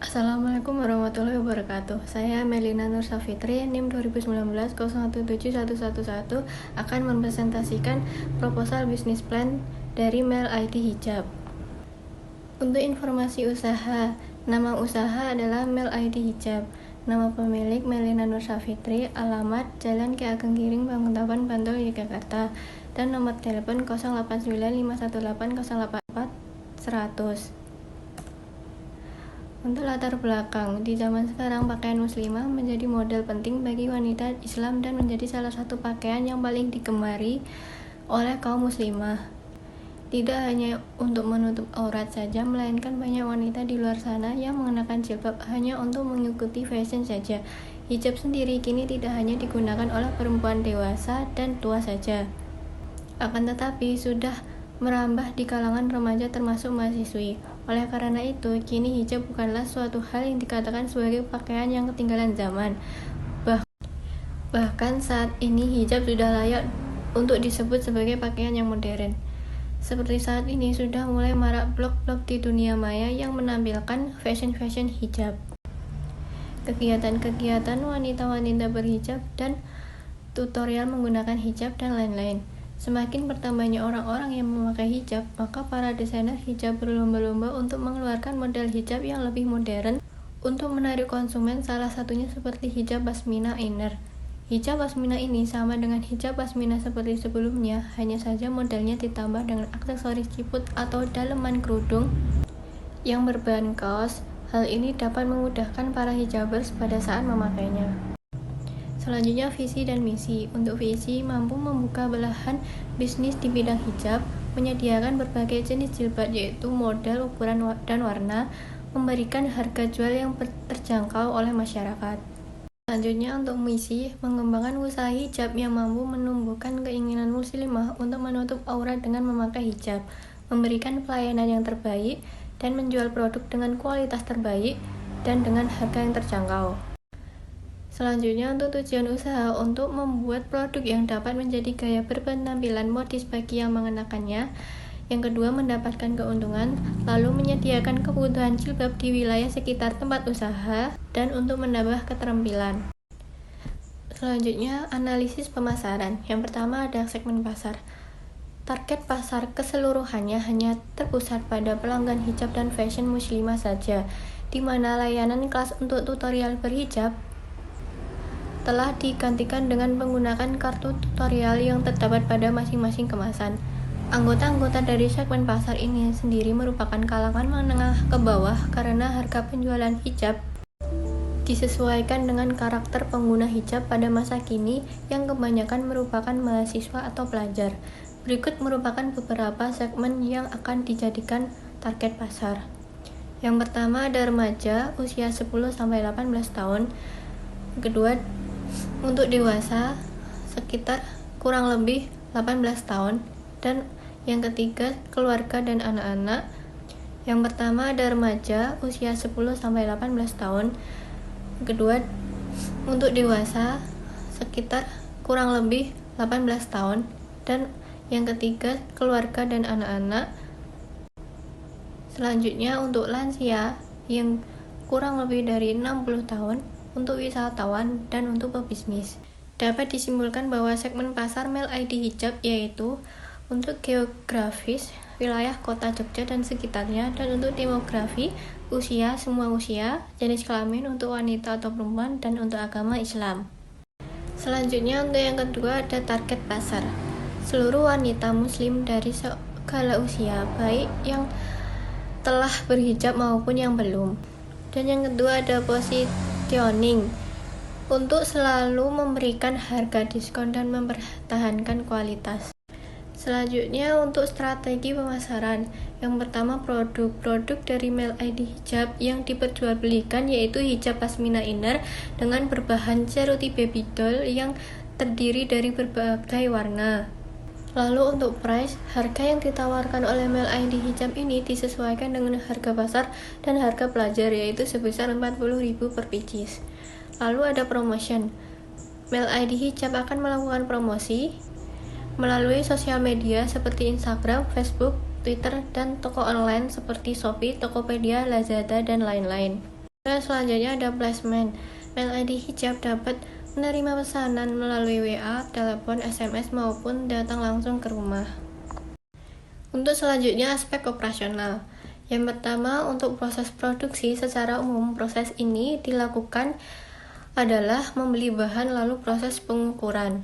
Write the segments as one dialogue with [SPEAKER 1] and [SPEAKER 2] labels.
[SPEAKER 1] Assalamualaikum warahmatullahi wabarakatuh. Saya Melina Nur Safitri, NIM 2019-017111 akan mempresentasikan proposal bisnis plan dari Mel ID Hijab. Untuk informasi usaha, nama usaha adalah Mel ID Hijab. Nama pemilik Melina Nur Safitri, alamat Jalan Ki Ageng Giring, Banguntapan, Bantul, Yogyakarta, dan nomor telepon 089518084100. Untuk latar belakang, di zaman sekarang pakaian muslimah menjadi model penting bagi wanita Islam dan menjadi salah satu pakaian yang paling digemari oleh kaum muslimah. Tidak hanya untuk menutup aurat saja, melainkan banyak wanita di luar sana yang mengenakan jilbab hanya untuk mengikuti fashion saja. Hijab sendiri kini tidak hanya digunakan oleh perempuan dewasa dan tua saja, akan tetapi sudah merambah di kalangan remaja termasuk mahasiswi. Oleh karena itu, kini hijab bukanlah suatu hal yang dikatakan sebagai pakaian yang ketinggalan zaman. Bahkan saat ini hijab sudah layak untuk disebut sebagai pakaian yang modern. Seperti saat ini sudah mulai marak blog-blog di dunia maya yang menampilkan fashion hijab, kegiatan-kegiatan wanita-wanita berhijab dan tutorial menggunakan hijab dan lain-lain. Semakin bertambahnya orang-orang yang memakai hijab, maka para desainer hijab berlomba-lomba untuk mengeluarkan model hijab yang lebih modern untuk menarik konsumen, salah satunya seperti hijab pasmina inner. Hijab pasmina ini sama dengan hijab pasmina seperti sebelumnya, hanya saja modelnya ditambah dengan aksesoris ciput atau daleman kerudung yang berbahan kaos. Hal ini dapat memudahkan para hijabers pada saat memakainya. Selanjutnya, visi dan misi. Untuk visi, mampu membuka belahan bisnis di bidang hijab, menyediakan berbagai jenis jilbab yaitu model, ukuran, dan warna, memberikan harga jual yang terjangkau oleh masyarakat. Selanjutnya, untuk misi, mengembangkan usaha hijab yang mampu menumbuhkan keinginan muslimah untuk menutup aurat dengan memakai hijab, memberikan pelayanan yang terbaik, dan menjual produk dengan kualitas terbaik dan dengan harga yang terjangkau. Selanjutnya, untuk tujuan usaha, untuk membuat produk yang dapat menjadi gaya berpenampilan modis bagi yang mengenakannya. Yang kedua, mendapatkan keuntungan, lalu menyediakan kebutuhan jilbab di wilayah sekitar tempat usaha, dan untuk menambah keterampilan. Selanjutnya, analisis pemasaran. Yang pertama ada segmen pasar. Target pasar keseluruhannya hanya terpusat pada pelanggan hijab dan fashion muslimah saja, di mana layanan kelas untuk tutorial berhijab telah digantikan dengan menggunakan kartu tutorial yang terdapat pada masing-masing kemasan. Anggota-anggota dari segmen pasar ini sendiri merupakan kalangan menengah ke bawah karena harga penjualan hijab disesuaikan dengan karakter pengguna hijab pada masa kini yang kebanyakan merupakan mahasiswa atau pelajar. Berikut merupakan beberapa segmen yang akan dijadikan target pasar. Yang pertama ada remaja usia 10-18 tahun. Kedua, untuk dewasa sekitar kurang lebih 18 tahun, dan yang ketiga keluarga dan anak-anak. Yang pertama ada remaja usia 10-18 tahun. Kedua, untuk dewasa sekitar kurang lebih 18 tahun, dan yang ketiga keluarga dan anak-anak. Selanjutnya untuk lansia yang kurang lebih dari 60 tahun, untuk wisatawan, dan untuk pebisnis. Dapat disimpulkan bahwa segmen pasar Mel ID Hijab yaitu untuk geografis, wilayah kota Jogja dan sekitarnya, dan untuk demografi, usia, semua usia, jenis kelamin untuk wanita atau perempuan, dan untuk agama Islam. Selanjutnya untuk yang kedua ada target pasar. Seluruh wanita muslim dari segala usia, baik yang telah berhijab maupun yang belum. Dan yang kedua ada positioning, untuk selalu memberikan harga diskon dan mempertahankan kualitas. Selanjutnya untuk strategi pemasaran. Yang pertama produk dari Mel ID Hijab yang diperjualbelikan yaitu hijab pasmina inner dengan berbahan ceruti baby doll yang terdiri dari berbagai warna. Lalu untuk price, harga yang ditawarkan oleh Mel ID Hijab ini disesuaikan dengan harga pasar dan harga pelajar yaitu sebesar 40.000 per pieces. Lalu ada promotion. Mel ID Hijab akan melakukan promosi melalui sosial media seperti Instagram, Facebook, Twitter, dan toko online seperti Shopee, Tokopedia, Lazada, dan lain-lain. Dan selanjutnya ada placement. Mail ID hijab dapat menerima pesanan melalui WA, telepon, SMS maupun datang langsung ke rumah. Untuk selanjutnya aspek operasional. Yang pertama, untuk proses produksi secara umum, proses ini dilakukan adalah membeli bahan lalu proses pengukuran.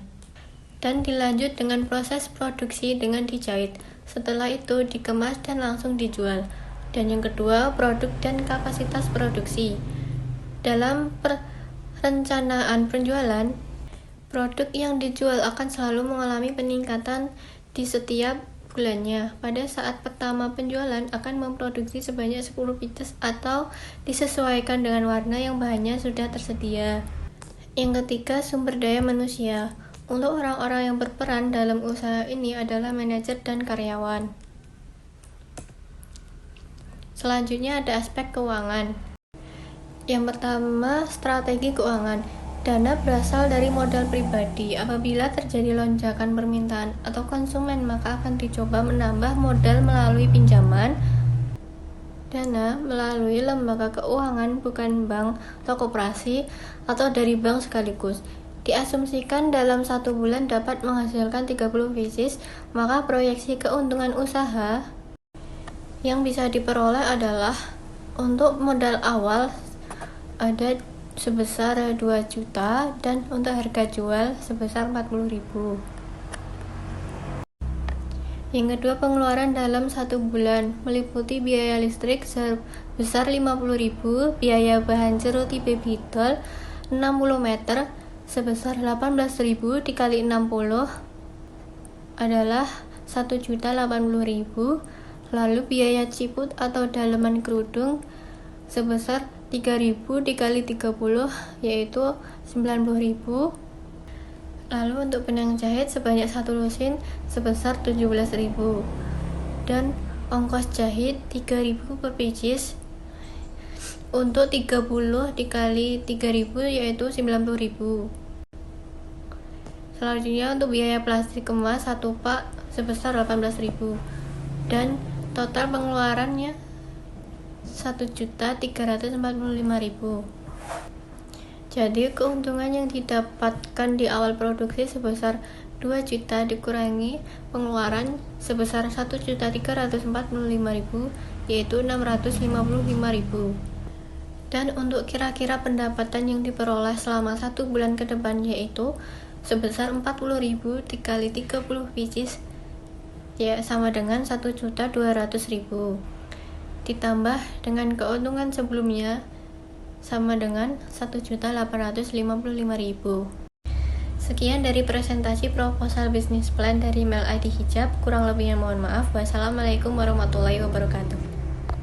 [SPEAKER 1] Dan dilanjut dengan proses produksi dengan dijahit. Setelah itu dikemas dan langsung dijual. Dan yang kedua, produk dan kapasitas produksi. Dalam perencanaan penjualan, produk yang dijual akan selalu mengalami peningkatan di setiap bulannya. Pada saat pertama penjualan akan memproduksi sebanyak 10 pieces atau disesuaikan dengan warna yang bahannya sudah tersedia. Yang ketiga, sumber daya manusia. Untuk orang-orang yang berperan dalam usaha ini adalah manajer dan karyawan. Selanjutnya ada aspek keuangan. Yang pertama, strategi keuangan. Dana berasal dari modal pribadi. Apabila terjadi lonjakan permintaan atau konsumen, maka akan dicoba menambah modal melalui pinjaman dana melalui lembaga keuangan, bukan bank atau koperasi, atau dari bank sekaligus. Diasumsikan dalam 1 bulan dapat menghasilkan 30 pieces, maka proyeksi keuntungan usaha yang bisa diperoleh adalah untuk modal awal ada sebesar 2 juta dan untuk harga jual sebesar 40.000. Yang kedua, pengeluaran dalam 1 bulan meliputi biaya listrik sebesar 50.000, biaya bahan ceruti baby doll 60 meter sebesar 18.000 dikali 60 adalah 1.080.000. Lalu biaya ciput atau daleman kerudung sebesar 3.000 dikali 30 yaitu 90.000. Lalu untuk benang jahit sebanyak 1 lusin sebesar 17.000 dan ongkos jahit 3.000 per pieces. Untuk 30 dikali 3.000 yaitu 90.000. Selanjutnya untuk biaya plastik kemas 1 pak sebesar 18.000 dan total pengeluarannya 1.345.000. Jadi keuntungan yang didapatkan di awal produksi sebesar 2 juta dikurangi pengeluaran sebesar 1.345.000 yaitu 655.000. Dan untuk kira-kira pendapatan yang diperoleh selama 1 bulan ke depan yaitu sebesar 40.000 dikali 30 pieces ya sama dengan 1.200.000 ditambah dengan keuntungan sebelumnya sama dengan 1.855.000. Sekian dari presentasi proposal bisnis plan dari Mail ID Hijab. Kurang lebihnya mohon maaf. Wassalamualaikum warahmatullahi wabarakatuh.